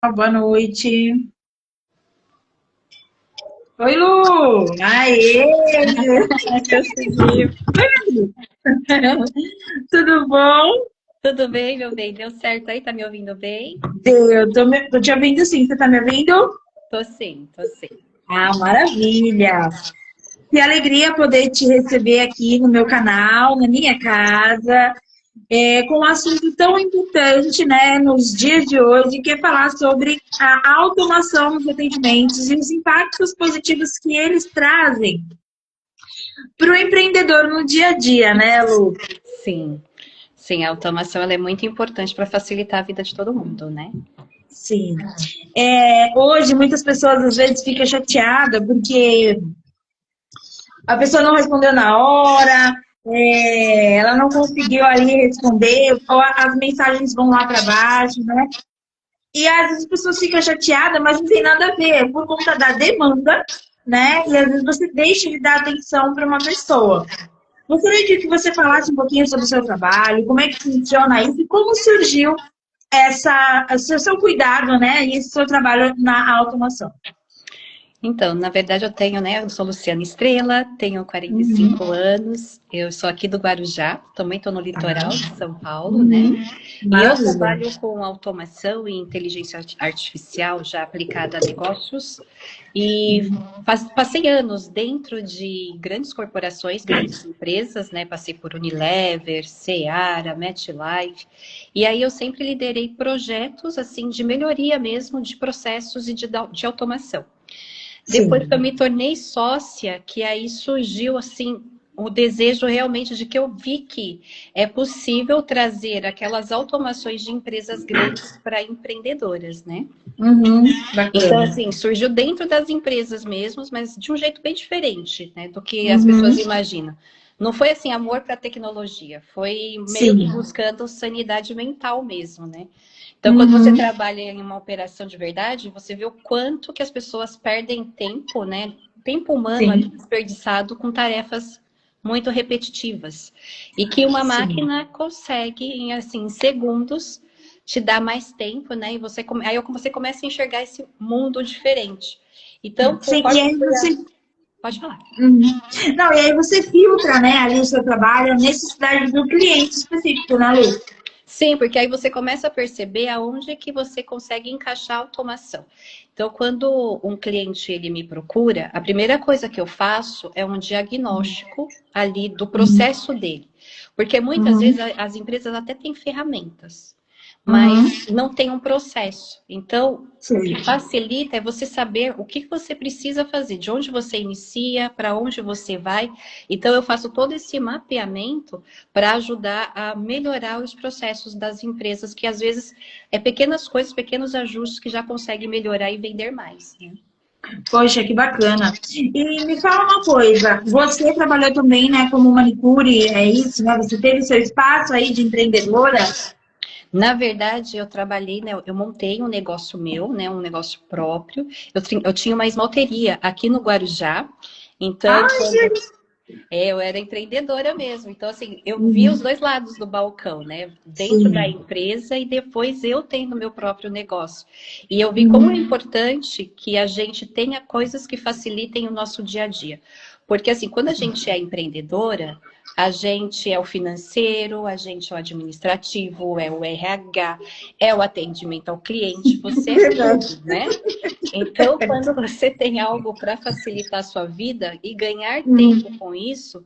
Boa noite. Oi, Lu! Aê! Consegui. Tudo bom? Tudo bem, meu bem? Deu certo aí? Tá me ouvindo bem? Eu tô te ouvindo sim, você tá me ouvindo? Tô sim, tô sim. Ah, maravilha! Que alegria poder te receber aqui no meu canal, na minha casa, com um assunto tão importante, né, nos dias de hoje, que é falar sobre a automação nos atendimentos e os impactos positivos que eles trazem para o empreendedor no dia a dia, né, Lu? Sim, sim, a automação ela é muito importante para facilitar a vida de todo mundo, né? Sim. Hoje, muitas pessoas às vezes ficam chateadas porque a pessoa não respondeu na hora, ela não conseguiu ali responder, ou as mensagens vão lá para baixo, né? E às vezes as pessoas ficam chateadas, mas não tem nada a ver, é por conta da demanda, né? E às vezes você deixa de dar atenção para uma pessoa. Gostaria de que você falasse um pouquinho sobre o seu trabalho, como é que funciona isso e como surgiu seu cuidado, né? E esse seu trabalho na automação. Então, na verdade, eu tenho, né? Eu sou Luciana Estrela, tenho 45 Uhum. anos, eu sou aqui do Guarujá, também estou no litoral de São Paulo, né? Uhum. E eu Maravilha. trabalho com automação e inteligência artificial já aplicada a negócios. E passei anos dentro de grandes corporações, grandes empresas, né? Passei por Unilever, Seara, MetLife. E aí eu sempre liderei projetos assim de melhoria mesmo de processos e de automação. Depois que eu Sim. me tornei sócia, que aí surgiu assim o desejo realmente de que eu vi que é possível trazer aquelas automações de empresas grandes para empreendedoras, né? Uhum. Então, Bacana. assim, surgiu dentro das empresas mesmos, mas de um jeito bem diferente, né, do que as pessoas Uhum. imaginam. Não foi assim amor para a tecnologia, foi meio que Sim. buscando sanidade mental mesmo, né? Então, quando você Uhum. trabalha em uma operação de verdade, você vê o quanto que as pessoas perdem tempo, né? Tempo humano ali Sim. desperdiçado com tarefas muito repetitivas. E que uma Sim. máquina consegue, em assim, segundos, te dar mais tempo, né? E você começa a enxergar esse mundo diferente. Então, Sim. E conforme eu aí fui você. Pode falar. Uhum. Não, e aí você filtra, né, ali o seu trabalho, a necessidade do cliente específico, né, Lu? Sim, porque aí você começa a perceber aonde que você consegue encaixar a automação. Então, quando um cliente ele me procura, a primeira coisa que eu faço é um diagnóstico ali do Uhum. processo dele. Porque muitas vezes Uhum. as empresas até têm ferramentas, Uhum. mas não tem um processo. Então, o que Sim. facilita é você saber o que você precisa fazer, de onde você inicia, para onde você vai. Então, eu faço todo esse mapeamento para ajudar a melhorar os processos das empresas, que às vezes é pequenas coisas, pequenos ajustes que já conseguem melhorar e vender mais, né? Poxa, que bacana. E me fala uma coisa, você trabalhou também, né, como manicure, é isso, né? Você teve seu espaço aí de empreendedora? Na verdade, eu trabalhei, né, eu montei um negócio meu, né, um negócio próprio. Eu tinha uma esmalteria aqui no Guarujá. Então, Ai, quando eu era empreendedora mesmo. Então, assim, eu vi os uhum. dois lados do balcão, né? Dentro da Sim. empresa e depois eu tendo meu próprio negócio. E eu vi como é Uhum. importante que a gente tenha coisas que facilitem o nosso dia a dia. Porque, assim, quando a gente é empreendedora, a gente é o financeiro, a gente é o administrativo, é o RH, é o atendimento ao cliente, você é Verdade. tudo, né? Então, quando você tem algo para facilitar a sua vida e ganhar tempo Uhum. com isso,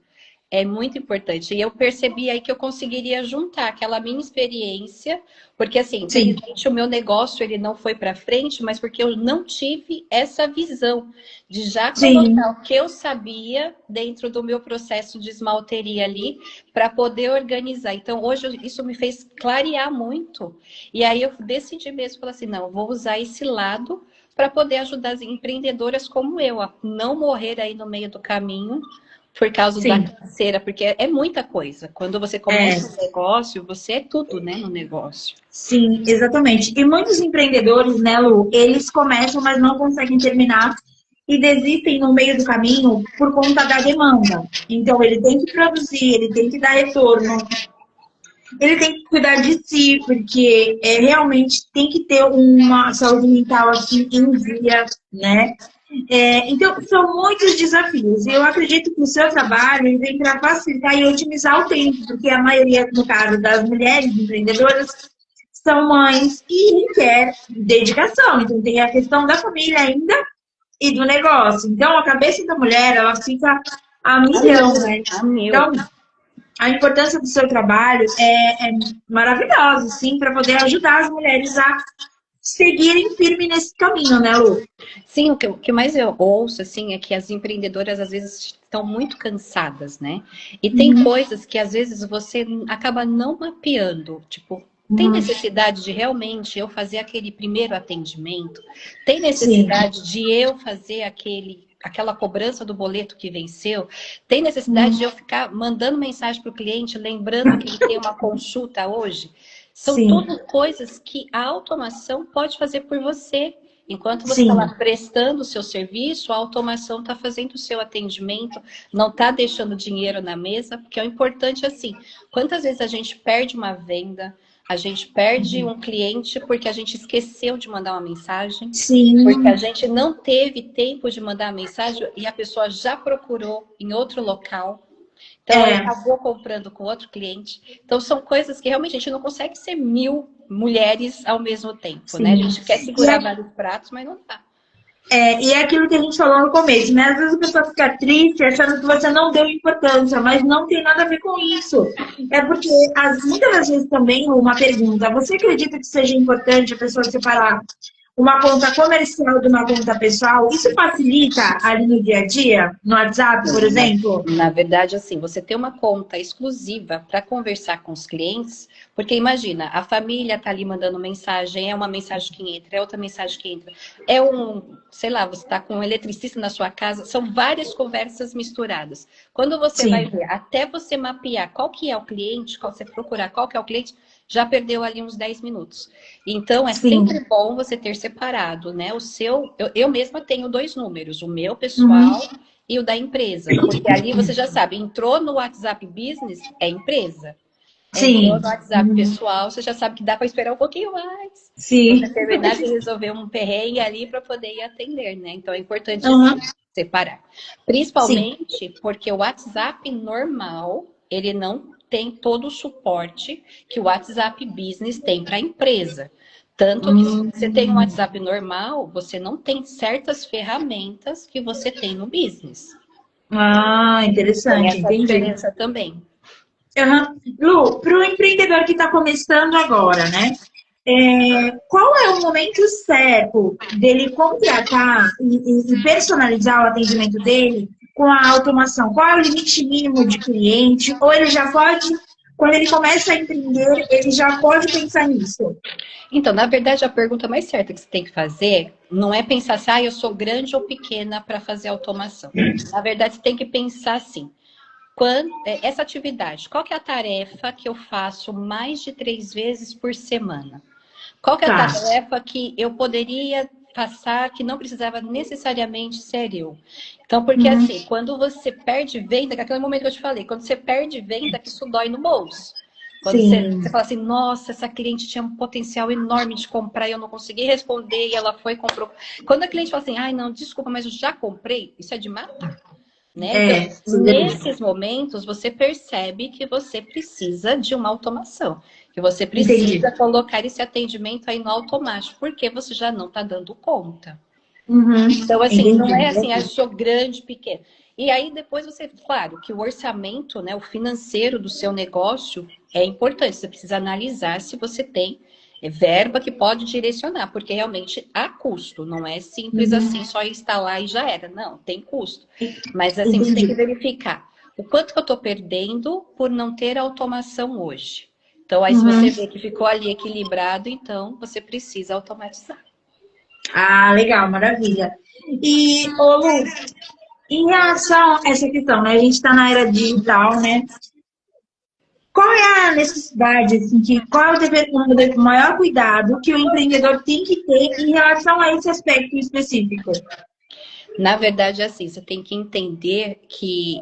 é muito importante. E eu percebi aí que eu conseguiria juntar aquela minha experiência, porque assim, Sim. infelizmente o meu negócio ele não foi para frente, mas porque eu não tive essa visão de já colocar Sim. o que eu sabia dentro do meu processo de esmalteria ali para poder organizar. Então, hoje isso me fez clarear muito. E aí eu decidi mesmo, falar assim, não, eu vou usar esse lado para poder ajudar as empreendedoras como eu a não morrer aí no meio do caminho por causa da Sim. canseira, porque é muita coisa. Quando você É. começa um negócio, você é tudo, né, no negócio. Sim, exatamente. E muitos empreendedores, né, Lu, eles começam, mas não conseguem terminar e desistem no meio do caminho por conta da demanda. Então, ele tem que produzir, ele tem que dar retorno. ele tem que cuidar de si, porque realmente tem que ter uma saúde mental assim em dia, né? Então, são muitos desafios. E eu acredito que o seu trabalho ele vem para facilitar e otimizar o tempo, porque a maioria, no caso das mulheres empreendedoras, são mães e requer dedicação. Então, tem a questão da família ainda e do negócio. Então, a cabeça da mulher, ela fica a milhão, né? A mil. Então, a importância do seu trabalho é maravilhosa, sim, para poder ajudar as mulheres a seguirem firme nesse caminho, né, Lu? Sim, o que mais eu ouço, assim, é que as empreendedoras, às vezes, estão muito cansadas, né? E tem coisas que, às vezes, você acaba não mapeando. Tipo, tem necessidade de realmente eu fazer aquele primeiro atendimento? Tem necessidade de eu fazer aquela cobrança do boleto que venceu? Tem necessidade de eu ficar mandando mensagem para o cliente, lembrando que ele tem uma consulta hoje? São tudo coisas que a automação pode fazer por você. Enquanto você está lá prestando o seu serviço, a automação está fazendo o seu atendimento, não está deixando dinheiro na mesa, porque é o importante assim. Quantas vezes a gente perde uma venda, a gente perde um cliente porque a gente esqueceu de mandar uma mensagem, porque a gente não teve tempo de mandar a mensagem e a pessoa já procurou em outro local. Então, ela acabou comprando com outro cliente. Então, são coisas que realmente a gente não consegue ser 1000 mulheres ao mesmo tempo, né? A gente quer segurar vários pratos, mas não dá. E é aquilo que a gente falou no começo, né? Às vezes a pessoa fica triste achando que você não deu importância, mas não tem nada a ver com isso. É porque muitas das vezes também uma pergunta, você acredita que seja importante a pessoa separar uma conta comercial de uma conta pessoal? Isso facilita ali no dia a dia? No WhatsApp, por exemplo? Na verdade, assim, você ter uma conta exclusiva para conversar com os clientes, porque imagina, a família tá ali mandando mensagem, é uma mensagem que entra, é outra mensagem que entra, sei lá, você tá com um eletricista na sua casa, são várias conversas misturadas. Quando você vai ver, até você mapear qual que é o cliente, você procurar qual que é o cliente, já perdeu ali uns 10 minutos. Então, é sempre bom você ter separado, né? Eu mesma tenho 2 números, o meu pessoal e o da empresa. Porque ali você já sabe, entrou no WhatsApp Business, é empresa. Entrou no WhatsApp pessoal, você já sabe que dá para esperar um pouquinho mais. Você terminar de resolver um perrengue ali para poder ir atender, né? Então, é importante separar. Principalmente porque o WhatsApp normal, ele não tem todo o suporte que o WhatsApp Business tem para a empresa. Tanto que se você tem um WhatsApp normal, você não tem certas ferramentas que você tem no Business. Interessante, tem essa diferença também. Lu, para o empreendedor que está começando agora, né? Qual é o momento certo dele contratar e personalizar o atendimento dele com a automação? Qual é o limite mínimo de cliente? Ou ele já pode, quando ele começa a empreender, ele já pode pensar nisso? Então, na verdade, a pergunta mais certa que você tem que fazer não é pensar assim, eu sou grande ou pequena para fazer automação. Na verdade, você tem que pensar assim, essa atividade, qual que é a tarefa que eu faço mais de 3 vezes por semana? Qual que é a tarefa que eu poderia passar que não precisava necessariamente ser eu? Então, porque assim, quando você perde venda, que é aquele momento que eu te falei, quando você perde venda, que isso dói no bolso. Quando você fala assim, nossa, essa cliente tinha um potencial enorme de comprar e eu não consegui responder e ela foi e comprou. Quando a cliente fala assim, ai não, desculpa, mas eu já comprei, isso é de matar. Né? Então, nesses momentos, você percebe que você precisa de uma automação. Que você precisa colocar esse atendimento aí no automático, porque você já não está dando conta. Então, assim, não é assim, eu sou grande, pequeno. E aí, depois você, claro, que o orçamento, né, o financeiro do seu negócio é importante. Você precisa analisar se você tem verba que pode direcionar, porque realmente há custo. Não é simples assim, só instalar e já era. Não, tem custo. Mas, assim, você tem que verificar o quanto que eu estou perdendo por não ter automação hoje. Então, aí se você vê que ficou ali equilibrado, então você precisa automatizar. Legal, maravilha. E, Lu, em relação a essa questão, né? A gente está na era digital, né? Qual é a necessidade, assim, qual é o maior cuidado que o empreendedor tem que ter em relação a esse aspecto específico? Na verdade, assim, você tem que entender que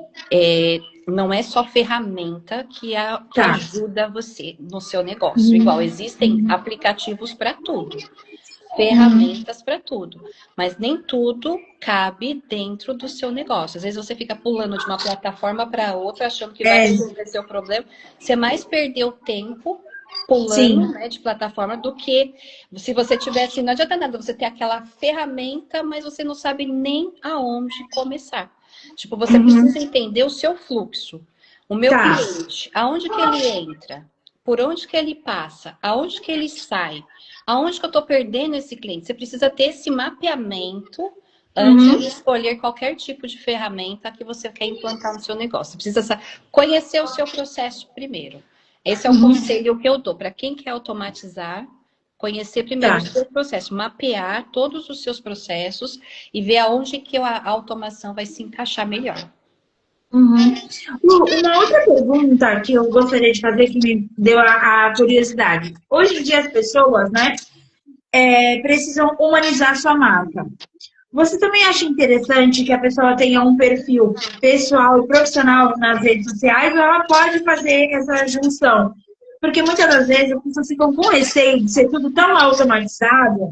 não é só ferramenta que Tá. ajuda você no seu negócio. Igual, Uhum. existem aplicativos para tudo, Uhum. ferramentas para tudo, mas nem tudo cabe dentro do seu negócio. Às vezes você fica pulando de uma plataforma para outra, achando que vai É, resolver seu problema. Você mais perdeu tempo pulando, sim. né, de plataforma do que se você tivesse. Não adianta nada você ter aquela ferramenta, mas você não sabe nem aonde começar. Tipo, você Uhum. precisa entender o seu fluxo. O meu Tá. cliente, aonde que ele entra? Por onde que ele passa? Aonde que ele sai? Aonde que eu estou perdendo esse cliente? Você precisa ter esse mapeamento antes Uhum. de escolher qualquer tipo de ferramenta que você quer implantar no seu negócio. Você precisa conhecer o seu processo primeiro. Esse é o Uhum. conselho que eu dou para quem quer automatizar. Conhecer primeiro Tá. o seu processo, mapear todos os seus processos e ver aonde que a automação vai se encaixar melhor. Uhum. Uma outra pergunta que eu gostaria de fazer, que me deu a curiosidade. Hoje em dia as pessoas, né, precisam humanizar sua marca. Você também acha interessante que a pessoa tenha um perfil pessoal e profissional nas redes sociais, ou ela pode fazer essa junção? Porque muitas das vezes as pessoas ficam com receio de ser tudo tão automatizado,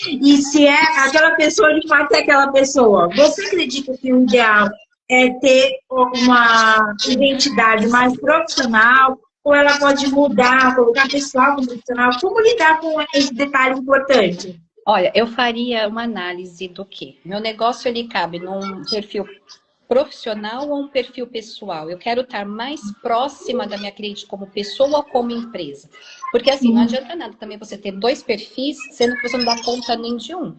e se é aquela pessoa, de fato, é aquela pessoa. Você acredita que o ideal é ter uma identidade mais profissional, ou ela pode mudar, colocar pessoal como profissional? Como lidar com esse detalhe importante? Olha, eu faria uma análise do que meu negócio ele cabe num perfil profissional ou um perfil pessoal? Eu quero estar mais próxima da minha cliente como pessoa ou como empresa. Porque assim, não adianta nada também você ter dois perfis, sendo que você não dá conta nem de um.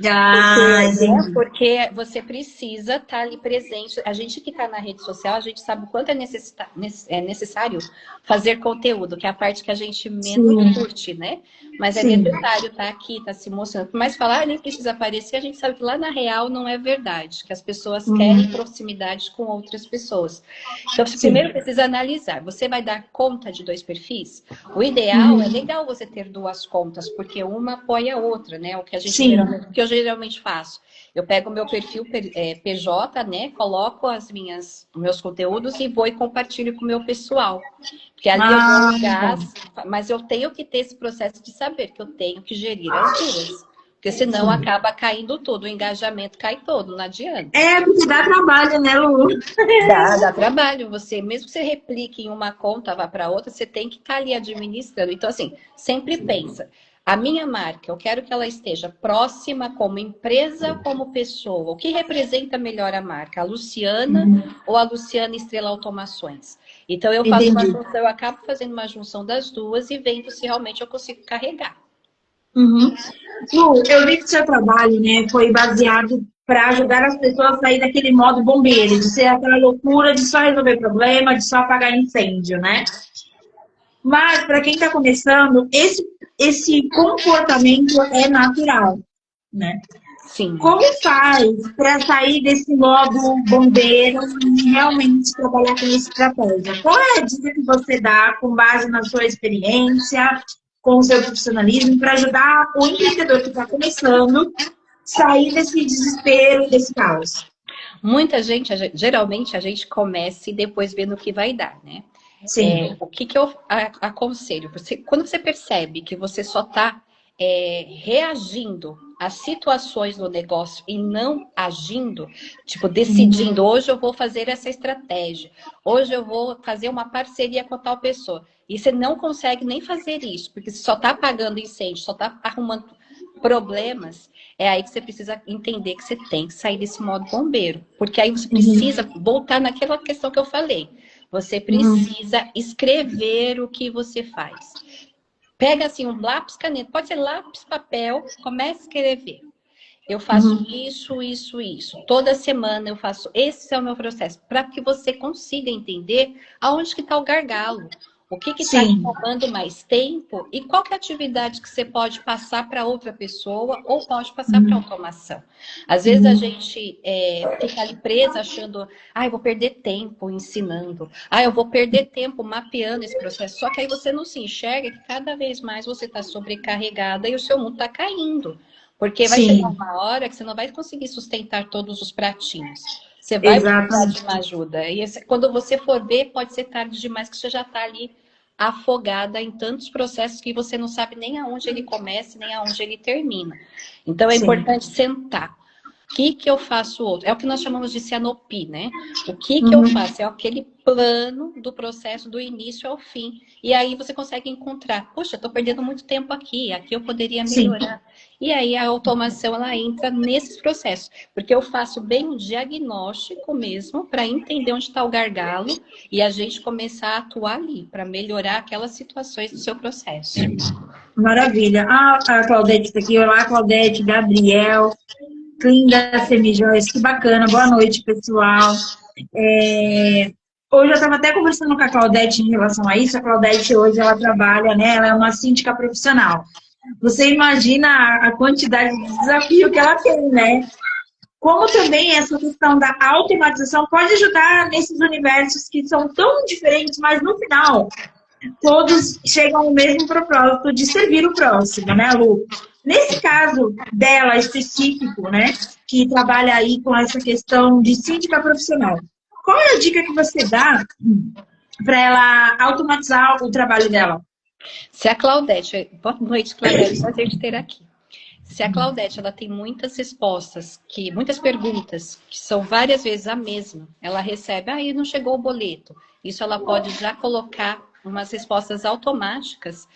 Ah, Porque, né? entendi. Porque você precisa estar ali presente. A gente que está na rede social, a gente sabe o quanto é necessário fazer conteúdo, que é a parte que a gente menos Sim, curte, né? Mas é sim. necessário estar aqui, estar se mostrando. Por mais falar, nem precisa aparecer, a gente sabe que lá na real não é verdade, que as pessoas querem Uhum, proximidade com outras pessoas. Então, você primeiro sim. precisa analisar. Você vai dar conta de dois perfis? O ideal é Uhum, legal você ter duas contas, porque uma apoia a outra, né? sim. O que eu geralmente faço. Eu pego o meu perfil PJ, né? Coloco os meus conteúdos e vou e compartilho com o meu pessoal. Porque ali eu dou Ah, um tá. gás, mas eu tenho que ter esse processo de saber que eu tenho que gerir as duas. Porque senão Sim. acaba caindo tudo, o engajamento cai todo, não adianta. É, porque dá trabalho, né, Lu? Dá trabalho. Você, mesmo que você replique em uma conta, vá para outra, você tem que estar ali administrando. Então, assim, sempre pensa. A minha marca, eu quero que ela esteja próxima como empresa, como pessoa. O que representa melhor a marca? A Luciana ou a Luciana Estrela Automações? Então, eu faço uma Entendi. junção, eu acabo fazendo uma junção das duas e vendo se realmente eu consigo carregar. Uhum. Lu, eu vi que o seu trabalho, né, foi baseado para ajudar as pessoas a sair daquele modo bombeiro, de ser aquela loucura de só resolver problema, de só apagar incêndio, né? Mas, para quem está começando, esse comportamento é natural, né? Sim. Como faz para sair desse modo bombeiro e realmente trabalhar com estratégia? Qual é a dica que você dá com base na sua experiência, com o seu profissionalismo, para ajudar o empreendedor que está começando a sair desse desespero, desse caos? Muita gente, geralmente a gente começa e depois vê no que vai dar, né? Sim. O que, que eu aconselho? Quando você percebe que você só está reagindo às situações do negócio e não agindo, tipo, decidindo, hoje eu vou fazer essa estratégia, hoje eu vou fazer uma parceria com a tal pessoa, e você não consegue nem fazer isso, porque você só está apagando incêndio, só está arrumando problemas, é aí que você precisa entender que você tem que sair desse modo bombeiro, porque aí você Uhum. precisa voltar naquela questão que eu falei. Você Uhum. precisa escrever o que você faz. Pega assim um lápis, caneta, pode ser lápis, papel, comece a escrever. Eu faço Uhum. isso, isso, isso. Toda semana eu faço. Esse é o meu processo, para que você consiga entender aonde que está o gargalo. O que está te Sim. tomando mais tempo e qual que é a atividade que você pode passar para outra pessoa ou pode passar para Uhum. automação. Às vezes a Uhum. gente fica ali presa achando, eu vou perder tempo ensinando, eu vou perder tempo mapeando esse processo. Só que aí você não se enxerga que cada vez mais você está sobrecarregada e o seu mundo está caindo. Porque vai Sim, chegar uma hora que você não vai conseguir sustentar todos os pratinhos. Você vai precisar de exatamente. uma ajuda. E quando você for ver, pode ser tarde demais, que você já está ali afogada em tantos processos que você não sabe nem aonde ele começa, nem aonde ele termina. Então, é Sim. importante sentar. O que que eu faço outro? É o que nós chamamos de CNOP, né? O que que eu Uhum. faço? É aquele plano do processo do início ao fim. E aí você consegue encontrar, poxa, estou perdendo muito tempo aqui eu poderia Sim, melhorar. E aí a automação, ela entra nesses processos. Porque eu faço bem um diagnóstico mesmo, para entender onde está o gargalo, e a gente começar a atuar ali, para melhorar aquelas situações do seu processo. maravilha. Ah, a Claudete está aqui. Olá, Claudete, Gabriel, Clinda Semijóias, que bacana. Boa noite, pessoal. Hoje eu estava até conversando com a Claudete em relação a isso. A Claudete hoje ela trabalha, né? Ela é uma síndica profissional. Você imagina a quantidade de desafio que ela tem, né? Como também essa questão da automatização pode ajudar nesses universos que são tão diferentes, mas no final todos chegam ao mesmo propósito de servir o próximo, né, Lu? Nesse caso dela específico, né, que trabalha aí com essa questão de síndica profissional, qual é a dica que você dá para ela automatizar o trabalho dela? Se a Claudete, boa noite, Claudete, prazer te ter aqui. Se a Claudete ela tem muitas respostas, muitas perguntas, que são várias vezes a mesma, ela recebe, aí não chegou o boleto. Isso ela pode já colocar umas respostas automáticas.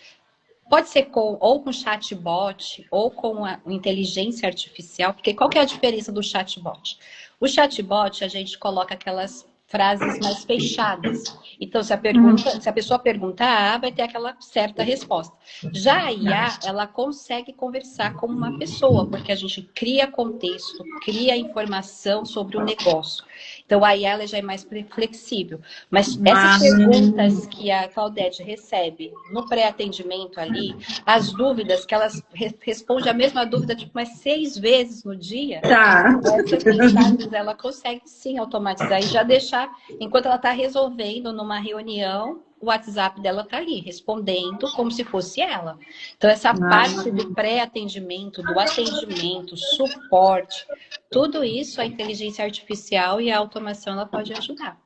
Pode ser ou com chatbot, ou com a inteligência artificial, porque qual que é a diferença do chatbot? O chatbot, a gente coloca aquelas frases mais fechadas. Então, se a pessoa perguntar A, vai ter aquela certa resposta. Já a IA, ela consegue conversar como uma pessoa, porque a gente cria contexto, cria informação sobre o negócio. Então, a IA ela já é mais flexível. Mas essas perguntas que a Claudete recebe no pré-atendimento ali, as dúvidas que elas responde a mesma dúvida tipo mais 6 vezes no dia, Tá. essas mensagens ela consegue sim automatizar e já deixar, enquanto ela está resolvendo numa reunião, o WhatsApp dela está ali, respondendo como se fosse ela. Então, essa parte do pré-atendimento, do atendimento, suporte, tudo isso a inteligência artificial e a automação ela pode ajudar.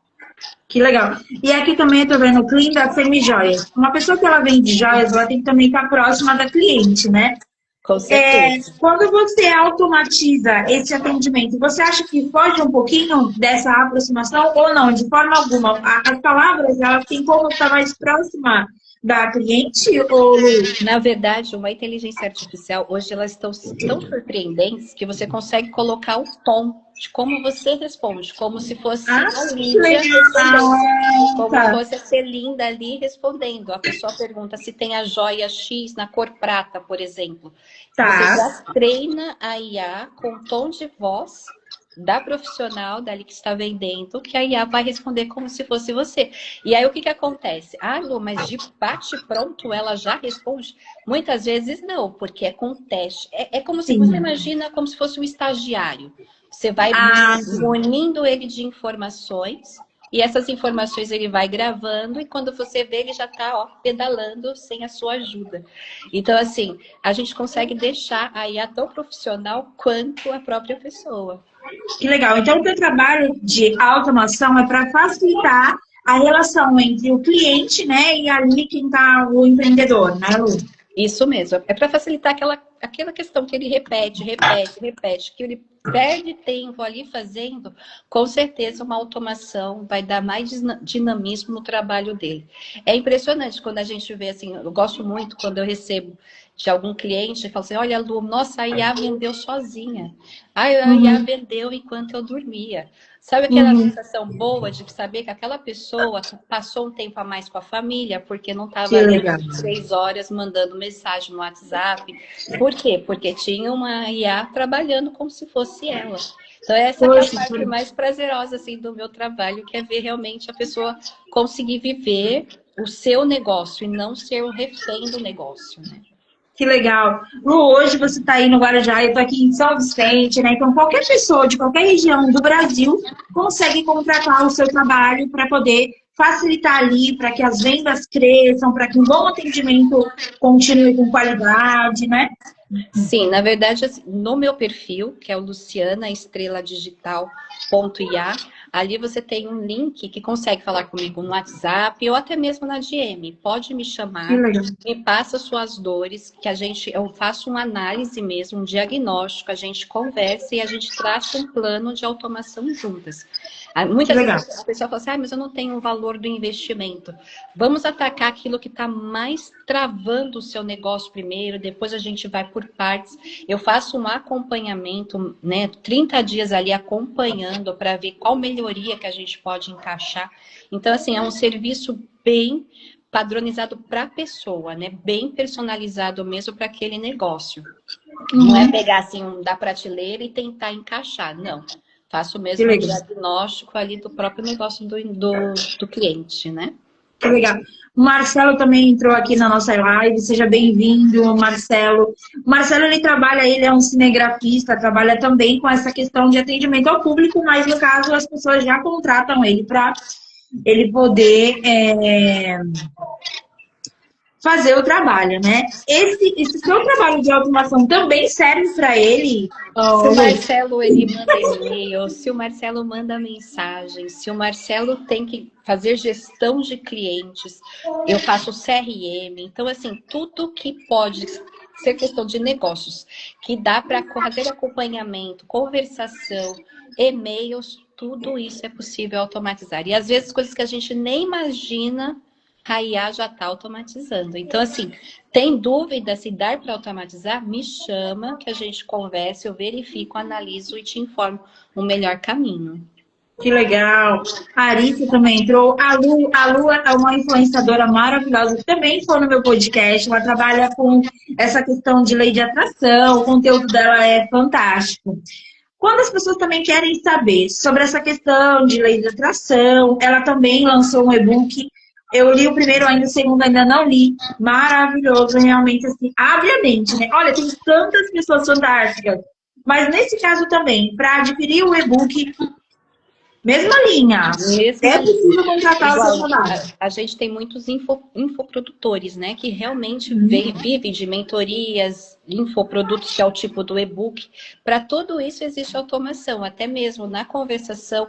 Que legal. E aqui também eu tô vendo o Clean da Semijoias. Uma pessoa que ela vende joias, ela tem que também estar próxima da cliente, né? Com certeza. Quando você automatiza esse atendimento, você acha que foge um pouquinho dessa aproximação ou não? De forma alguma. As palavras, elas têm como estar mais próxima da cliente ou... Na verdade, uma inteligência artificial, hoje elas estão tão surpreendentes que você consegue colocar o tom de como você responde, como se fosse a que Lídia legal. respondendo, como Tá. fosse a Celinda ali respondendo. A pessoa pergunta se tem a joia X na cor prata, por exemplo. Você Tá. já treina a IA com tom de voz da profissional dali que está vendendo, que a IA vai responder como se fosse você. E aí o que que acontece? Ah, Lu, mas de bate pronto ela já responde? Muitas vezes não, porque é com teste. É como se você Sim. imagina como se fosse um estagiário. Você vai Sim. munindo ele de informações e essas informações ele vai gravando e quando você vê ele já está pedalando sem a sua ajuda. Então assim, a gente consegue deixar a IA tão profissional quanto a própria pessoa. Que legal. Então, o teu trabalho de automação é para facilitar a relação entre o cliente, né, e ali quem está o empreendedor, né, Lu? Isso mesmo. É para facilitar aquela questão que ele repete, que ele perde tempo ali fazendo, com certeza uma automação vai dar mais dinamismo no trabalho dele. É impressionante quando a gente vê assim, eu gosto muito quando eu recebo de algum cliente e falo assim, olha, Lu, nossa, a IA vendeu sozinha. A IA vendeu enquanto eu dormia. Sabe aquela sensação boa de saber que aquela pessoa passou um tempo a mais com a família, porque não estava ali 3 horas mandando mensagem no WhatsApp. Por quê? Porque tinha uma IA trabalhando como se fosse ela. Então, essa é a parte mais prazerosa assim, do meu trabalho, que é ver realmente a pessoa conseguir viver o seu negócio e não ser o refém do negócio, né? Que legal. Lu, hoje você está aí no Guarujá, eu estou aqui em São Vicente, né? Então, qualquer pessoa de qualquer região do Brasil consegue contratar o seu trabalho para poder facilitar ali, para que as vendas cresçam, para que um bom atendimento continue com qualidade, né? Sim, na verdade, assim, no meu perfil, que é o lucianaestreladigital.ia, ali você tem um link que consegue falar comigo no WhatsApp ou até mesmo na DM. Pode me Que chamar, legal. me passa suas dores, que eu faço uma análise mesmo, um diagnóstico, a gente conversa e a gente traça um plano de automação juntas. Que Muitas legal. vezes a pessoa fala assim, mas eu não tenho o valor do investimento. Vamos atacar aquilo que está mais travando o seu negócio primeiro, depois a gente vai por partes. Eu faço um acompanhamento, né, 30 dias ali acompanhando para ver qual melhoria que a gente pode encaixar. Então, assim, é um serviço bem padronizado para a pessoa, né? Bem personalizado mesmo para aquele negócio. Não é pegar assim um da prateleira e tentar encaixar, não. Faço Que mesmo um legal. diagnóstico ali do próprio negócio do cliente, né? Que legal. O Marcelo também entrou aqui na nossa live. Seja bem-vindo, Marcelo. O Marcelo, ele é um cinegrafista, trabalha também com essa questão de atendimento ao público, mas no caso as pessoas já contratam ele para ele poder fazer o trabalho, né? Esse seu trabalho de automação também serve para ele, Se o Lu? Marcelo ele manda e-mail, se o Marcelo manda mensagem, se o Marcelo tem que fazer gestão de clientes, eu faço CRM. Então, assim, tudo que pode ser questão de negócios, que dá para fazer acompanhamento, conversação, e-mails, tudo isso é possível automatizar. E às vezes coisas que a gente nem imagina, a IA já está automatizando. Então, assim, tem dúvida se dá para automatizar? Me chama que a gente converse, eu verifico, analiso e te informo o melhor caminho. Que legal. A Arissa também entrou. A Lu é uma influenciadora maravilhosa que também foi no meu podcast. Ela trabalha com essa questão de lei de atração. O conteúdo dela é fantástico. Quando as pessoas também querem saber sobre essa questão de lei de atração, ela também lançou um e-book. Eu li o primeiro ainda, o segundo ainda não li. Maravilhoso, realmente, assim, abre a mente, né? Olha, tem tantas pessoas fantásticas. Mas nesse caso também, para adquirir o e-book, mesma linha. É Mesma possível contratar o seu igual trabalho. a gente tem muitos infoprodutores, né, que realmente Uhum. vivem de mentorias, infoprodutos, que é o tipo do e-book. Para tudo isso existe automação, até mesmo na conversação,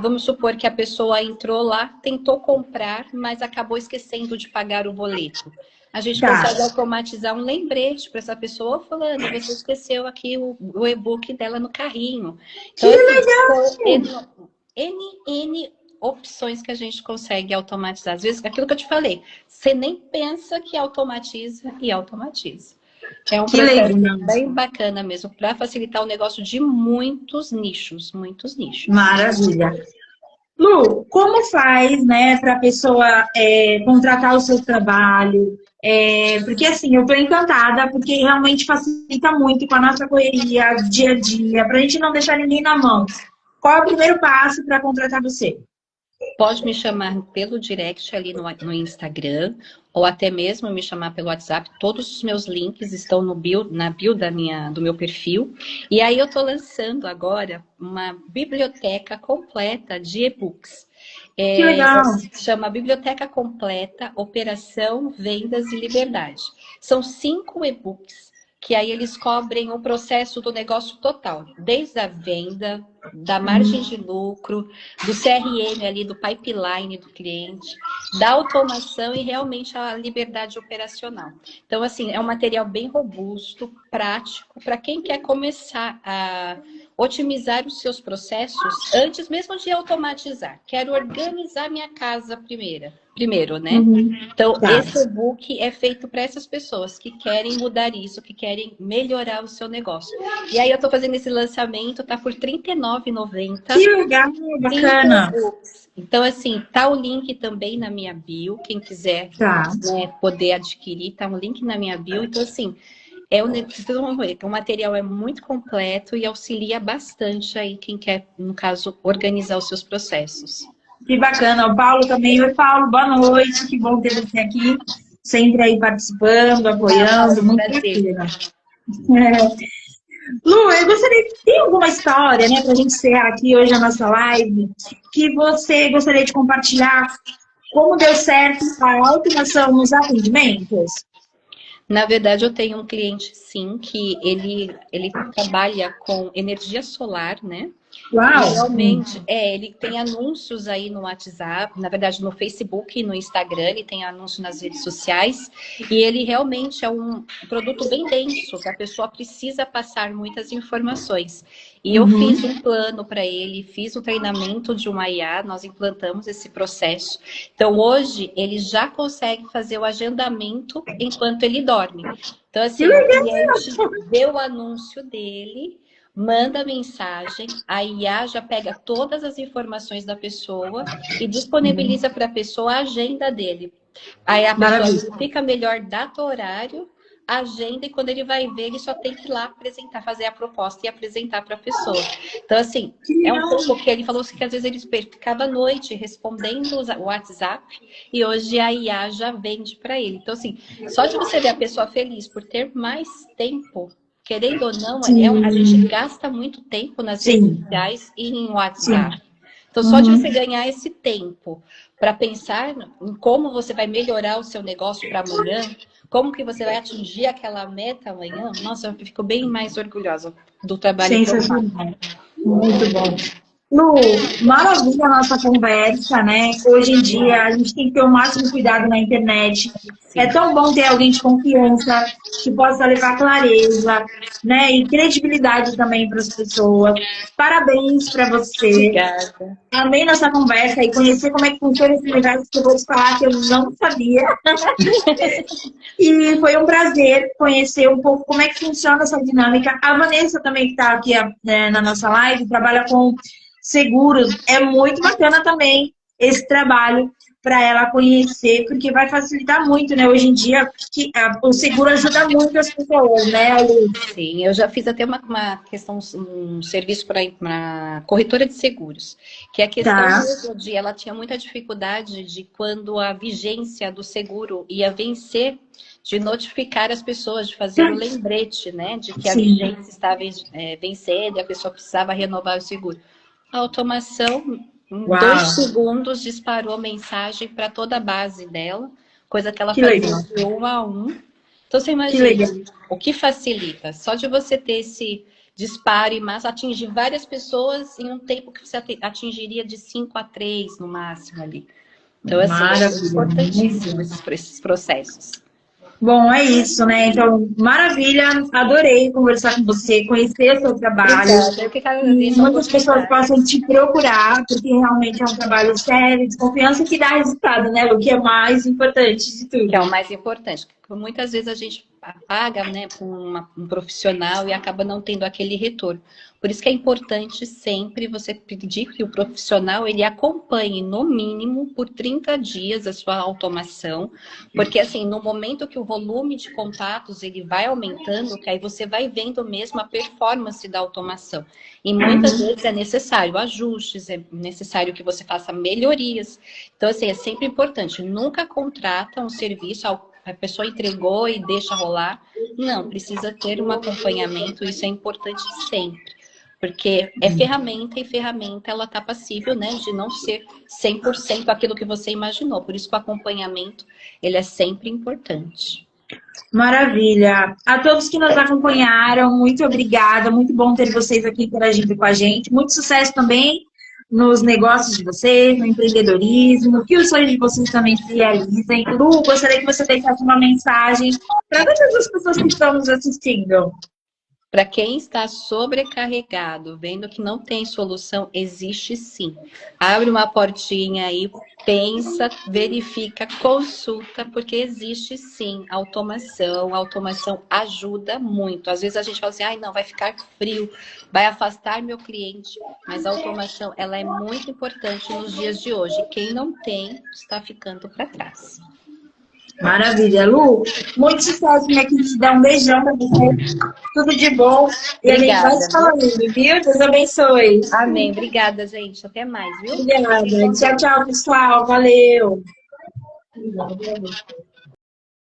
vamos supor que a pessoa entrou lá, tentou comprar, mas acabou esquecendo de pagar o boleto. A gente Tá. consegue automatizar um lembrete para essa pessoa, falando, você esqueceu aqui o e-book dela no carrinho. Que Então, assim, legal! são N opções que a gente consegue automatizar. Às vezes, aquilo que eu te falei, você nem pensa que automatiza e automatiza. É um Que processo legal! bem bacana mesmo, para facilitar o negócio de muitos nichos, muitos nichos. Maravilha. Lu, como faz, né, para a pessoa contratar o seu trabalho? Porque assim, eu estou encantada, porque realmente facilita muito com a nossa correria, dia a dia, para a gente não deixar ninguém na mão. Qual é o primeiro passo para contratar você? Pode me chamar pelo direct ali no Instagram, ou até mesmo me chamar pelo WhatsApp. Todos os meus links estão na bio do meu perfil. E aí eu estou lançando agora uma biblioteca completa de e-books. Que legal! Se chama Biblioteca Completa, Operação, Vendas e Liberdade. São 5 e-books que aí eles cobrem o processo do negócio total, desde a venda, da margem de lucro, do CRM ali, do pipeline do cliente, da automação e realmente a liberdade operacional. Então, assim, é um material bem robusto, prático, para quem quer começar a otimizar os seus processos antes mesmo de automatizar. Quero organizar minha casa primeiro, né? Uhum. Então, Tá. esse e-book é feito para essas pessoas que querem mudar isso, que querem melhorar o seu negócio. E aí eu estou fazendo esse lançamento, tá por R$ 39,90. Que legal, 5 bacana. e-books. Então, assim, tá o link também na minha bio, quem quiser, Tá. né, poder adquirir, tá um link na minha bio. Então, assim, vocês vão ver que o material é muito completo e auxilia bastante aí quem quer, no caso, organizar os seus processos. Que bacana. O Paulo também. Oi, Paulo, boa noite. Que bom ter você aqui, sempre aí participando, apoiando. Muito bacana. Lu, eu gostaria, tem alguma história, né, pra gente encerrar aqui hoje a nossa live, que você gostaria de compartilhar como deu certo a automação nos atendimentos? Na verdade, eu tenho um cliente, sim, que ele trabalha com energia solar, né? E Uau! realmente, ele tem anúncios aí no WhatsApp, na verdade no Facebook e no Instagram, ele tem anúncio nas redes sociais, e ele realmente é um produto bem denso, que a pessoa precisa passar muitas informações. E eu fiz um plano para ele, fiz um treinamento de uma IA, nós implantamos esse processo. Então, hoje, ele já consegue fazer o agendamento enquanto ele dorme. Então, Que assim, o legal! cliente vê o anúncio dele, manda mensagem, a IA já pega todas as informações da pessoa e disponibiliza para a pessoa a agenda dele. Aí a pessoa Maravilha. fica melhor data, horário, agenda, e quando ele vai ver, ele só tem que ir lá apresentar, fazer a proposta e apresentar para a pessoa. Então, assim, Que é um legal! pouco que ele falou assim, que às vezes ele ficava à noite respondendo o WhatsApp e hoje a IA já vende para ele. Então, assim, só de você ver a pessoa feliz por ter mais tempo, querendo ou não, a gente Sim, gasta muito tempo nas redes sim, sociais e em sim. WhatsApp. Então, só de você ganhar esse tempo para pensar em como você vai melhorar o seu negócio para amanhã, como que você vai atingir aquela meta amanhã, nossa, eu fico bem mais orgulhosa do trabalho que eu faço. Sensacional. Muito bom. Lu, maravilha a nossa conversa, né? Hoje em dia a gente tem que ter o máximo cuidado na internet. É Sim. tão bom ter alguém de confiança que possa levar clareza, né? E credibilidade também para as pessoas. Parabéns para você. Obrigada. Amei nossa conversa e conhecer como é que funciona esse universo que eu vou te falar que eu não sabia. E foi um prazer conhecer um pouco como é que funciona essa dinâmica. A Vanessa também, que está aqui né, na nossa live, trabalha com seguros. É muito bacana também esse trabalho para ela conhecer, porque vai facilitar muito, né? Hoje em dia, o seguro ajuda muito as pessoas, né, Lu? Sim, eu já fiz até uma questão, um serviço para uma corretora de seguros, que é a questão Tá, mesmo de ela tinha muita dificuldade de quando a vigência do seguro ia vencer, de notificar as pessoas, de fazer o lembrete, né, de que a sim. vigência estava vencendo e a pessoa precisava renovar o seguro. A automação, em Uau, 2 segundos, disparou mensagem para toda a base dela, coisa que ela que fazia legal, de 1 a 1. Então, você que imagina, legal. o que facilita? Só de você ter esse disparo em massa, atingir várias pessoas em um tempo que você atingiria de 5 a 3 no máximo ali. Então, assim, é Maravilha. importantíssimo esses processos. Bom, é isso, né? Então, maravilha. Adorei conversar com você, conhecer o seu trabalho. Obrigada, eu que E agradeço a muitas pessoas oportunidade. possam te procurar, porque realmente é um trabalho sério, de confiança que dá resultado, né? O que é mais importante de Que é o tudo. mais importante. Muitas vezes a gente paga, né, para um profissional e acaba não tendo aquele retorno. Por isso que é importante sempre você pedir que o profissional ele acompanhe no mínimo por 30 dias a sua automação, porque assim, no momento que o volume de contatos ele vai aumentando, que aí você vai vendo mesmo a performance da automação. E muitas vezes é necessário ajustes, é necessário que você faça melhorias. Então, assim, é sempre importante, nunca contrata um serviço, a pessoa entregou e deixa rolar. Não, precisa ter um acompanhamento, isso é importante sempre. Porque é ferramenta e ferramenta ela está passível, né, de não ser 100% aquilo que você imaginou. Por isso que o acompanhamento, ele é sempre importante. Maravilha. A todos que nos acompanharam, muito obrigada. Muito bom ter vocês aqui interagindo com a gente. Muito sucesso também nos negócios de vocês, no empreendedorismo, que os sonhos de vocês também se realizem. Lu, gostaria que você deixasse uma mensagem para todas as pessoas que estão nos assistindo. Para quem está sobrecarregado, vendo que não tem solução, existe sim. Abre uma portinha aí, pensa, verifica, consulta, porque existe sim automação. A automação ajuda muito. Às vezes a gente fala assim, ai não, vai ficar frio, vai afastar meu cliente. Mas a automação, ela é muito importante nos dias de hoje. Quem não tem, está ficando para trás. Maravilha, Lu. Muito sucesso, minha querida. Um beijão para você. Tudo de bom. E a gente vai se Obrigada, viu? falando, viu? Deus abençoe. Amém. Obrigada, gente. Até mais, viu? Fiquem Obrigada. com Tchau, Deus. tchau, pessoal. Valeu.